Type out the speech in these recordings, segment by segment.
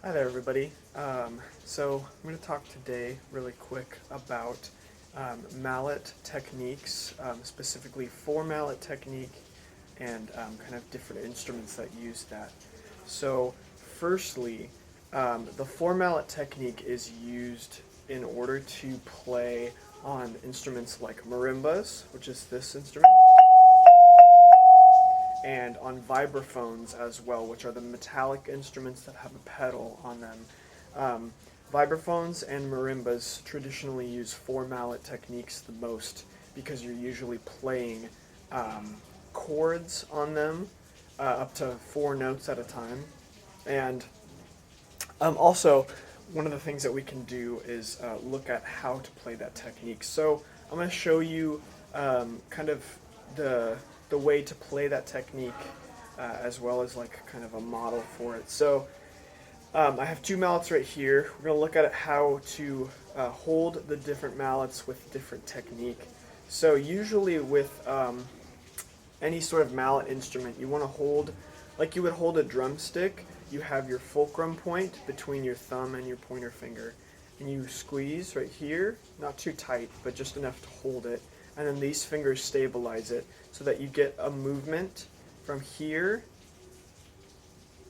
Hi there, everybody. So I'm going to talk today really quick about mallet techniques, specifically four mallet technique, and kind of different instruments that use that. So firstly, the four mallet technique is used in order to play on instruments like marimbas, which is this instrument, and on vibraphones as well, which are the metallic instruments that have a pedal on them. Um, Vibraphones and marimbas traditionally use four mallet techniques the most because you're usually playing chords on them, up to four notes at a time. And also, one of the things that we can do is look at how to play that technique. So I'm going to show you kind of the way to play that technique, as well as like kind of a model for it. So I have two mallets right here. We're going to look at how to hold the different mallets with different technique. So usually with any sort of mallet instrument, you want to hold, like you would hold a drumstick, you have your fulcrum point between your thumb and your pointer finger. And you squeeze right here, not too tight, but just enough to hold it. And then these fingers stabilize it so that you get a movement from here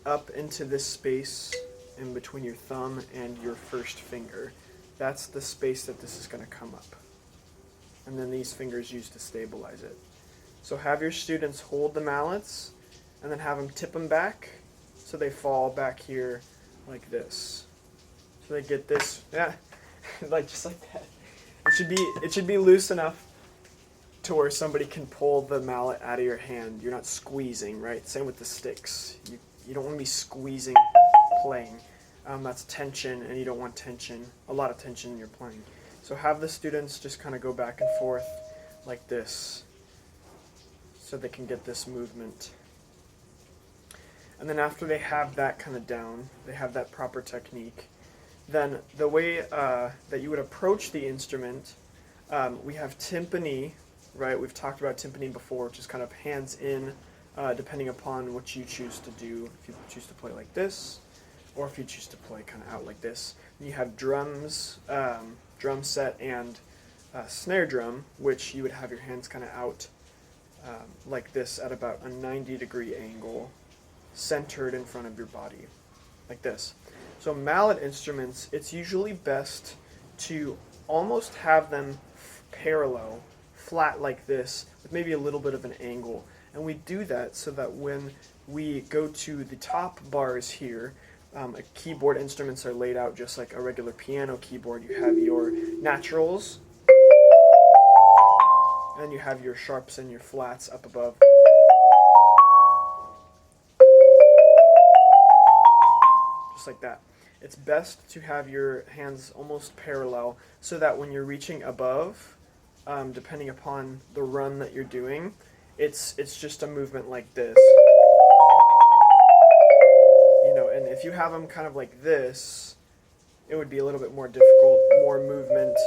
up into this space in between your thumb and your first finger. That's the space that this is going to come up. And then these fingers used to stabilize it. So have your students hold the mallets and then have them tip them back so they fall back here like this. So they get this, yeah, like just like that. It should be loose enough to where somebody can pull the mallet out of your hand. You're not squeezing, right? Same with the sticks. You don't want to be squeezing playing. That's tension, and you don't want tension, a lot of tension in your playing. So have the students just kind of go back and forth like this so they can get this movement. And then after they have that kind of down, they have that proper technique, then the way that you would approach the instrument, we have timpani, right? We've talked about timpani before, which is kind of hands in, depending upon what you choose to do. If you choose to play like this, or if you choose to play kind of out like this. And you have drums, drum set, and snare drum, which you would have your hands kind of out like this at about a 90-degree angle, centered in front of your body, like this. So mallet instruments, it's usually best to almost have them parallel, flat like this, with maybe a little bit of an angle. And we do that so that when we go to the top bars here, keyboard instruments are laid out just like a regular piano keyboard. You have your naturals, and then you have your sharps and your flats up above. Just like that. It's best to have your hands almost parallel so that when you're reaching above, depending upon the run that you're doing, it's just a movement like this. You know, and if you have them kind of like this, it would be a little bit more difficult, more movement,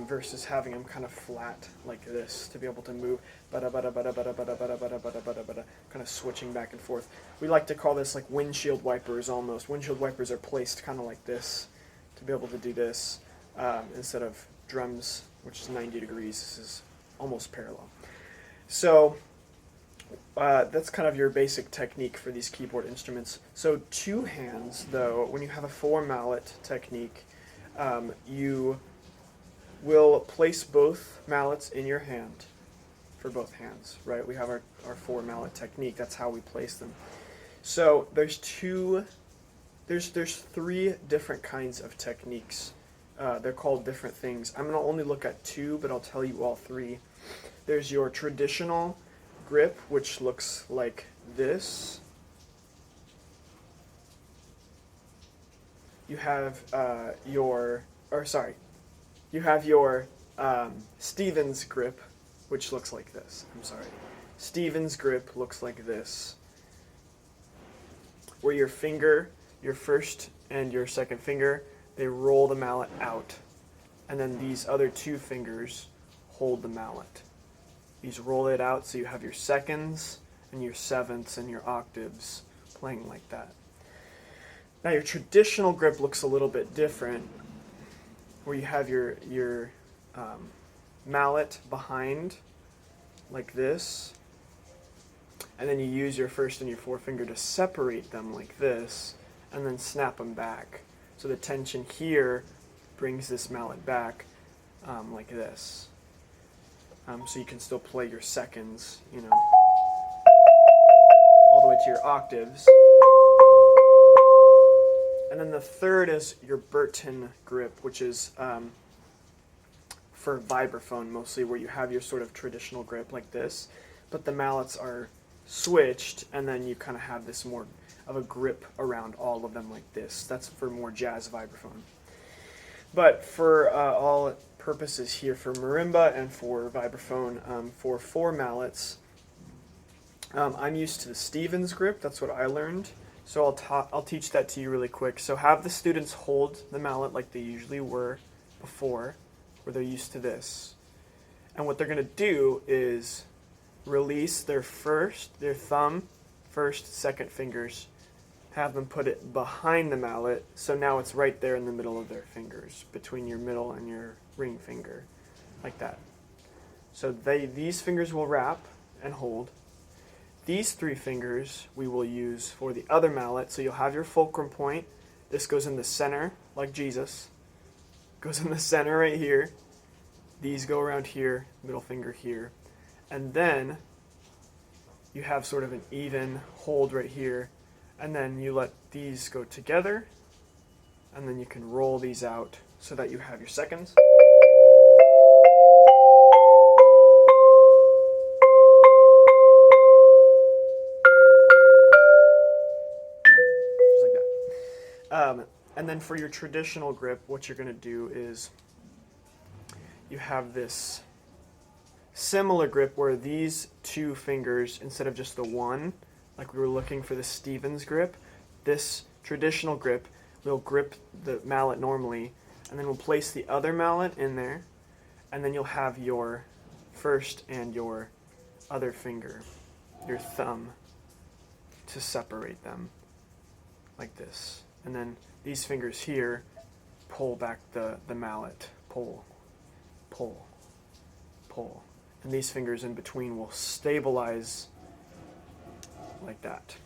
versus having them kind of flat like this to be able to move, kind of switching back and forth. We like to call this like windshield wipers almost. Windshield wipers are placed kind of like this to be able to do this, instead of drums, which is 90 degrees. This is almost parallel. So that's kind of your basic technique for these keyboard instruments. So two hands, though, when you have a four mallet technique, you will place both mallets in your hand for both hands, right? We have our four mallet technique. That's how we place them. So there's three different kinds of techniques. They're called different things. I'm going to only look at two, but I'll tell you all three. There's your traditional grip, which looks like this. You have you have your Stevens grip, which looks like this. Stevens grip looks like this, where your finger, your first and your second finger, they roll the mallet out, and then these other two fingers hold the mallet. These roll it out, so you have your seconds and your sevenths and your octaves playing like that. Now your traditional grip looks a little bit different, where you have your mallet behind, like this, and then you use your first and your forefinger to separate them like this, and then snap them back. So the tension here brings this mallet back like this. So you can still play your seconds, you know, all the way to your octaves. And then the third is your Burton grip, which is for vibraphone mostly, where you have your sort of traditional grip like this, but the mallets are switched, and then you kind of have this more of a grip around all of them like this. That's for more jazz vibraphone. But for all purposes here, for marimba and for vibraphone, for 4 mallets, I'm used to the Stevens grip. That's what I learned. So I'll teach that to you really quick. So have the students hold the mallet like they usually were before, where they're used to this. And what they're going to do is release their thumb, first, second fingers, have them put it behind the mallet, so now it's right there in the middle of their fingers, between your middle and your ring finger, like that. So these fingers will wrap and hold. These 3 fingers we will use for the other mallet, so you'll have your fulcrum point. This goes in the center, like Jesus. Goes in the center right here. These go around here, middle finger here. And then you have sort of an even hold right here. And then you let these go together. And then you can roll these out so that you have your seconds. Just like that. And then for your traditional grip, what you're going to do is you have this similar grip where these 2 fingers, instead of just the one, like we were looking for the Stevens grip, this traditional grip, we'll grip the mallet normally, and then we'll place the other mallet in there, and then you'll have your first and your other finger, your thumb, to separate them, like this. And then these fingers here pull back the mallet, pull, pull, pull. And these fingers in between will stabilize like that.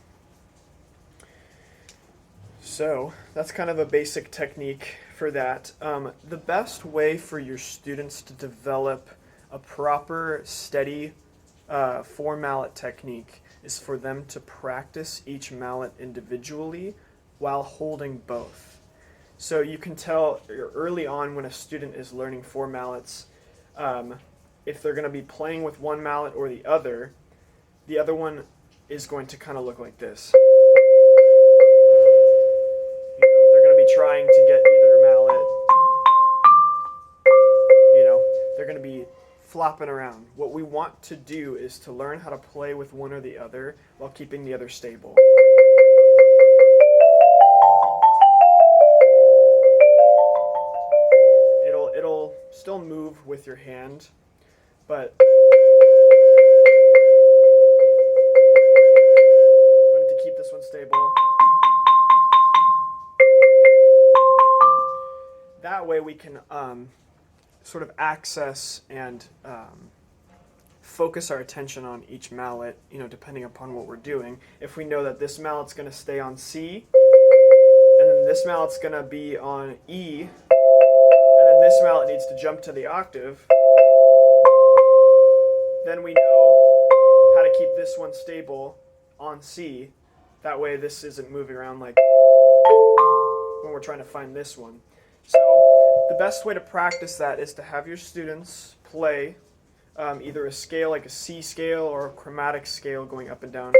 So that's kind of a basic technique for that. The best way for your students to develop a proper, steady 4 mallet technique is for them to practice each mallet individually while holding both. So you can tell early on when a student is learning 4 mallets, if they're going to be playing with one mallet or the other one is going to kind of look like this. They're going to be trying to get either mallet, they're going to be flopping around. What we want to do is to learn how to play with one or the other while keeping the other stable. It'll still move with your hand, but I wanted to keep this one stable. That way we can sort of access and focus our attention on each mallet, depending upon what we're doing. If we know that this mallet's going to stay on C, and then this mallet's going to be on E, and then this mallet needs to jump to the octave, then we know how to keep this one stable on C. That way this isn't moving around like when we're trying to find this one. So the best way to practice that is to have your students play either a scale like a C scale or a chromatic scale going up and down,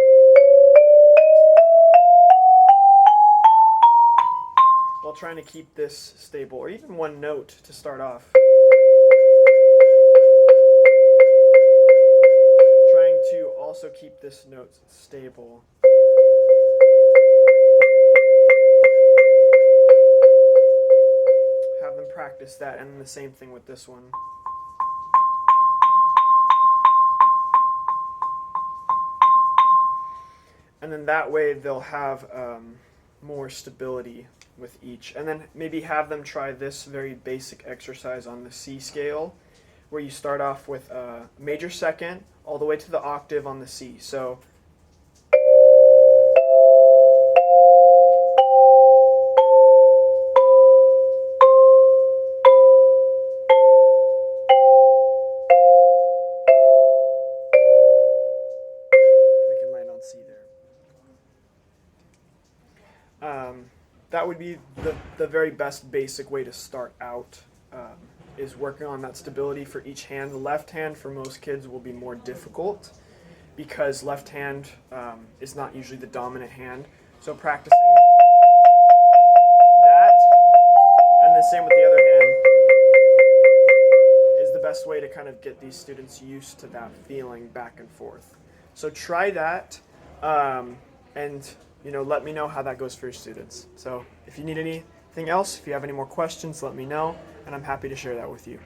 while trying to keep this stable, or even one note to start off. Trying to also keep this note stable. Have them practice that, and the same thing with this one. And then that way they'll have more stability with each. And then maybe have them try this very basic exercise on the C scale, where you start off with a major second all the way to the octave on the C. So we can land on C there. That would be the very best basic way to start out, is working on that stability for each hand. The left hand for most kids will be more difficult because left hand is not usually the dominant hand. So practicing that and the same with the other hand is the best way to kind of get these students used to that feeling back and forth. So try that, and let me know how that goes for your students. So if you need anything else, if you have any more questions, let me know, and I'm happy to share that with you.